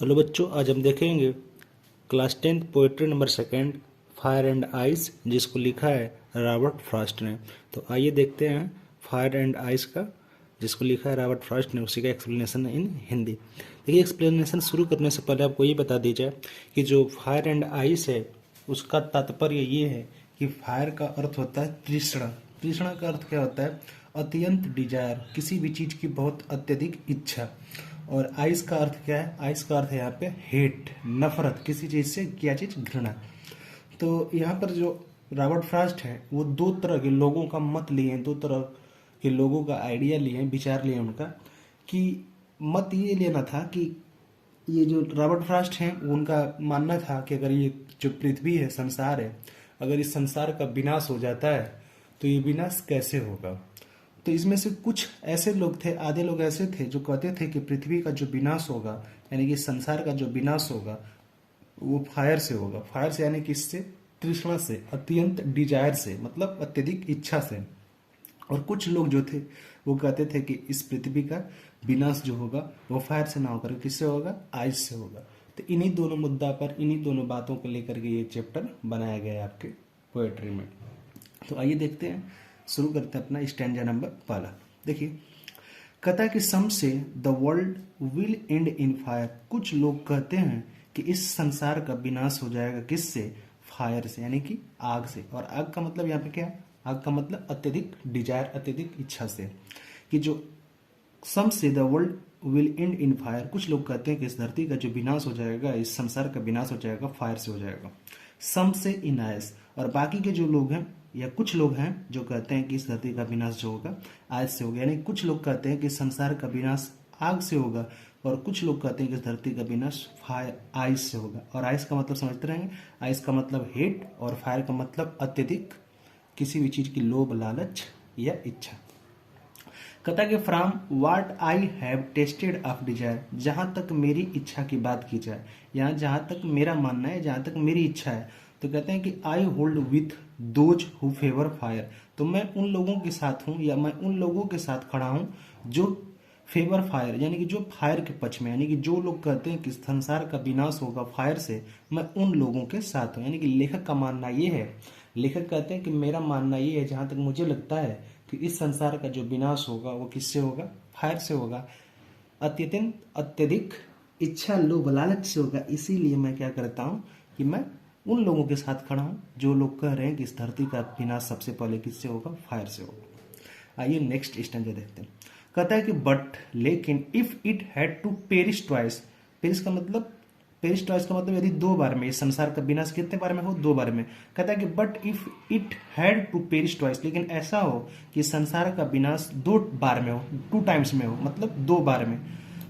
Hello बच्चों, आज हम देखेंगे class 10 poetry number second fire and ice, जिसको लिखा है रॉबर्ट फ्रॉस्ट ने। तो आइए देखते हैं फायर एंड आइस का, जिसको लिखा है रॉबर्ट फ्रॉस्ट ने, उसी का एक्सप्लेनेशन इन हिंदी। देखिए, एक्सप्लेनेशन शुरू करने से पहले आपको ये बता दी जाए कि जो फायर एंड आइस है उसका तात्पर्य ये है कि फायर का अर्थ होता है तृष्णा। तृष्णा का अर्थ क्या होता है? अत्यंत डिजायर, किसी भी चीज़ की बहुत अत्यधिक इच्छा। और आइस का अर्थ क्या है? आइस का अर्थ है यहाँ पे हेट, नफरत, किसी चीज़ से क्या चीज़? घृणा। तो यहाँ पर जो रॉबर्ट फ्रॉस्ट है वो दो तरह के लोगों का मत लिए हैं, दो तरह के लोगों का आइडिया लिए हैं, विचार लिए उनका। कि मत ये लेना था कि ये जो रॉबर्ट फ्रॉस्ट हैं उनका मानना था कि अगर ये जो पृथ्वी है, संसार है, अगर इस संसार का विनाश हो जाता है तो ये विनाश कैसे होगा। तो इसमें से कुछ ऐसे लोग थे, आधे लोग ऐसे थे जो कहते थे कि पृथ्वी का जो विनाश होगा, यानी कि संसार का जो विनाश होगा वो फायर से होगा। फायर से यानी कि इससे, तृष्णा से, अत्यंत डिजायर से, मतलब अत्यधिक इच्छा से। और कुछ लोग जो थे वो कहते थे कि इस पृथ्वी का विनाश जो होगा वो फायर से ना होकर किससे होगा? आइस से होगा। तो इन्हीं दोनों मुद्दा पर, इन्हीं दोनों बातों को लेकर के ये चैप्टर बनाया गया है आपके पोएट्री में। तो आइए देखते हैं, शुरू करते हैं अपना स्टैंजा नंबर पहला। देखिए, कथा कि सम से the world will and in fire. कुछ लोग कहते हैं कि इस संसार का विनाश हो जाएगा किससे? फायर से, यानी कि आग से। और आग का मतलब यहाँ पे क्या है? आग का मतलब अत्यधिक डिजायर, अत्यधिक इच्छा से। कि जो सम से the world will and in fire, कुछ लोग कहते हैं कि इस धरती का जो विनाश हो जाएगा, इस संसार का विनाश हो जाएगा, फायर से हो जाएगा। सम से इन आयस, और बाकी के जो लोग हैं या कुछ लोग हैं जो कहते हैं कि इस धरती का विनाश जो होगा आग से होगा। यानी कुछ लोग कहते हैं कि संसार का विनाश आग से होगा, और कुछ लोग कहते हैं कि इस धरती का विनाश फायर आइस से होगा। और आइस का मतलब समझते रहेंगे, आइस का मतलब हेट, और फायर का मतलब अत्यधिक किसी भी चीज की लोभ, लालच या इच्छा। कहता कि from what I have tasted of desire, जहां तक मेरी इच्छा की बात की जाए, यहाँ जहां तक मेरा मानना है, जहां तक मेरी इच्छा है, तो कहते हैं कि I hold with those who favour fire. तो मैं उन लोगों के साथ हूं, या मैं उन लोगों के साथ खड़ा हूं जो फेवर फायर, यानी कि जो फायर के पक्ष में, यानी कि जो लोग कहते हैं कि संसार का विनाश होगा फायर से, मैं उन लोगों के साथ हूं। यानी कि लेखक का मानना ये है, लेखक कहते हैं कि मेरा मानना ये है, जहां तक मुझे लगता है कि इस संसार का जो विनाश होगा वो किससे होगा? फायर से होगा। अत्यंत अत्यधिक इच्छा, लोभ, लालच से होगा। इसीलिए मैं क्या करता हूं कि मैं उन लोगों के साथ खड़ा हूं जो लोग कह रहे हैं कि इस धरती का विनाश सबसे पहले किससे होगा? फायर से होगा। आइए नेक्स्ट स्टैंजा देखते हैं। कहता है कि बट, लेकिन, if it had to perish twice. Perish का मतलब, पेरिश ट्वाइस का मतलब यदि दो बार में, इस संसार का विनाश कितने बार में हो? दो बार में। कहता है कि but if it had to perish twice, लेकिन ऐसा हो कि संसार का विनाश दो बार में हो, टू टाइम्स में हो, मतलब दो बार में।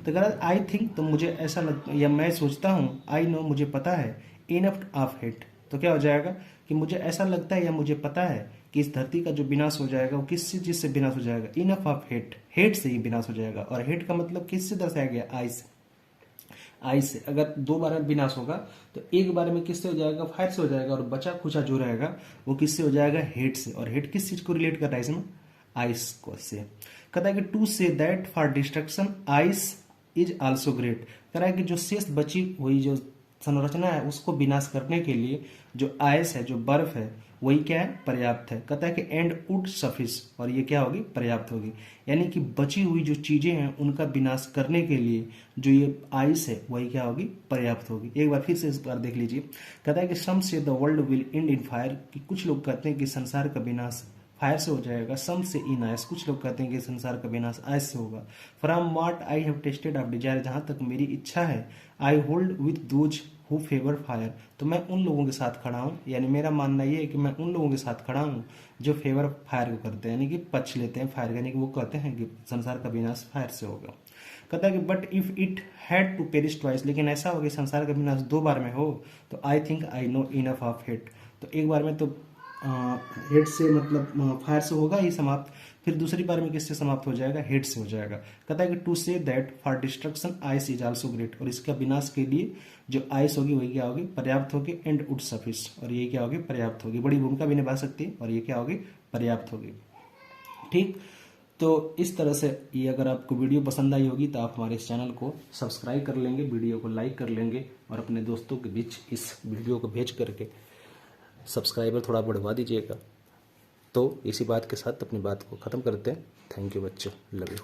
तो कह रहा आई थिंक, तो मुझे ऐसा लगता, या मैं सोचता हूँ, आई नो, मुझे पता है, इनफ ऑफ हेट। तो क्या हो जाएगा कि मुझे ऐसा लगता है या मुझे पता है कि इस धरती का जो विनाश हो जाएगा वो किस चीज से विनाश हो जाएगा? इनफ ऑफ हेट, हेट से ही विनाश हो जाएगा। और हेट का मतलब किससे दर्शाया गया? आई से। आई से अगर दो बार में विनाश होगा तो एक बार में किससे हो जाएगा? फायर से हो जाएगा। और बचा खुचा जो रहेगा वो किससे हो जाएगा? हेट से। और हेट किस चीज को रिलेट कर रहा है इसमें? आइस को से। कहता है कि to say that for destruction ice is also great. कह रहा है कि जो शेष बची हुई जो संरचना है उसको विनाश करने के लिए जो आइस है, जो बर्फ है, वही क्या है? पर्याप्त है। कहता है कि एंड वुड सफिस, और ये क्या होगी? पर्याप्त होगी। यानी कि बची हुई जो चीजें हैं उनका विनाश करने के लिए जो ये आइस है वही क्या होगी? पर्याप्त होगी। एक बार फिर से इस बार देख लीजिए। कहता है कि सम से the world will and in fire, कि कुछ लोग कहते हैं कि संसार का विनाश फायर से हो जाएगा। सम से इन आइस, कुछ लोग कहते हैं कि संसार का विनाश आइस से होगा। From what I have tasted of desire, जहां तक मेरी इच्छा है, I hold with those who favour fire. तो मैं उन लोगों के साथ खड़ा हूँ, यानी मेरा मानना ये है कि मैं उन लोगों के साथ खड़ा हूँ जो फेवर फायर को करते हैं, यानी कि पक्ष लेते हैं फायर, यानी कि वो कहते हैं कि संसार का विनाश फायर से होगा। कहता है कि but if it had to perish twice, लेकिन ऐसा हो कि संसार का विनाश दो बार में हो, तो I think I know enough of hate. तो एक बार में तो हेड से मतलब फायर से होगा ही समाप्त, फिर दूसरी बार में किससे समाप्त हो जाएगा? हेड से हो जाएगा। कहता है कि to say that for destruction ice is also great, और इसका विनाश के लिए जो आइस होगी वही क्या होगी? पर्याप्त होगी। एंड वुड सफिस, और ये क्या होगी? पर्याप्त होगी। बड़ी भूमिका भी निभा सकती है, और ये क्या होगी? पर्याप्त होगी। ठीक। तो इस तरह से ये अगर आपको वीडियो पसंद आई होगी तो आप हमारे इस चैनल को सब्सक्राइब कर लेंगे, वीडियो को लाइक कर लेंगे और अपने दोस्तों के बीच इस वीडियो को भेज करके सब्सक्राइबर थोड़ा बढ़वा दीजिएगा। तो इसी बात के साथ अपनी बात को ख़त्म करते हैं। थैंक यू बच्चों, लव यू।